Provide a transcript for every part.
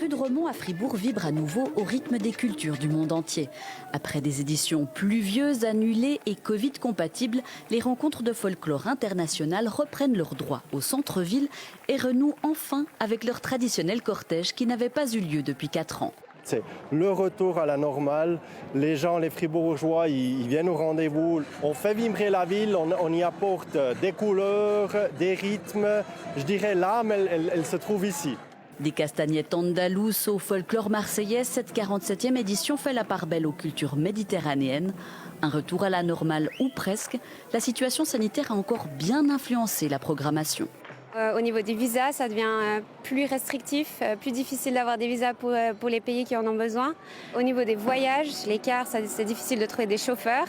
rue de Romont à Fribourg vibre à nouveau au rythme des cultures du monde entier. Après des éditions pluvieuses, annulées et Covid-compatibles, les rencontres de folklore international reprennent leurs droits au centre-ville et renouent enfin avec leur traditionnel cortège qui n'avait pas eu lieu depuis 4 ans. C'est le retour à la normale. Les gens, les Fribourgeois, ils viennent au rendez-vous. On fait vibrer la ville, on y apporte des couleurs, des rythmes. Je dirais l'âme, elle se trouve ici. Des castagnettes andalousses au folklore marseillais, cette 47e édition fait la part belle aux cultures méditerranéennes. Un retour à la normale ou presque, la situation sanitaire a encore bien influencé la programmation. Au niveau des visas, ça devient plus restrictif, plus difficile d'avoir des visas pour les pays qui en ont besoin. Au niveau des voyages, les cars, c'est difficile de trouver des chauffeurs.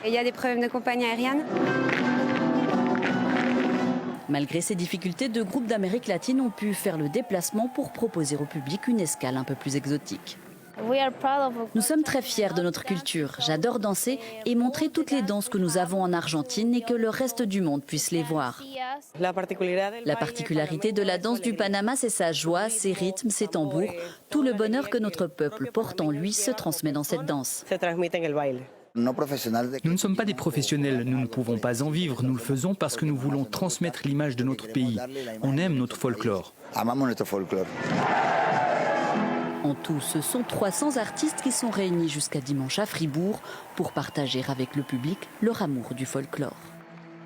Il y a des problèmes de compagnie aérienne. Malgré ces difficultés, 2 groupes d'Amérique latine ont pu faire le déplacement pour proposer au public une escale un peu plus exotique. Nous sommes très fiers de notre culture. J'adore danser et montrer toutes les danses que nous avons en Argentine et que le reste du monde puisse les voir. La particularité de la danse du Panama, c'est sa joie, ses rythmes, ses tambours. Tout le bonheur que notre peuple porte en lui se transmet dans cette danse. Nous ne sommes pas des professionnels, nous ne pouvons pas en vivre. Nous le faisons parce que nous voulons transmettre l'image de notre pays. On aime notre folklore. En tout, ce sont 300 artistes qui sont réunis jusqu'à dimanche à Fribourg pour partager avec le public leur amour du folklore.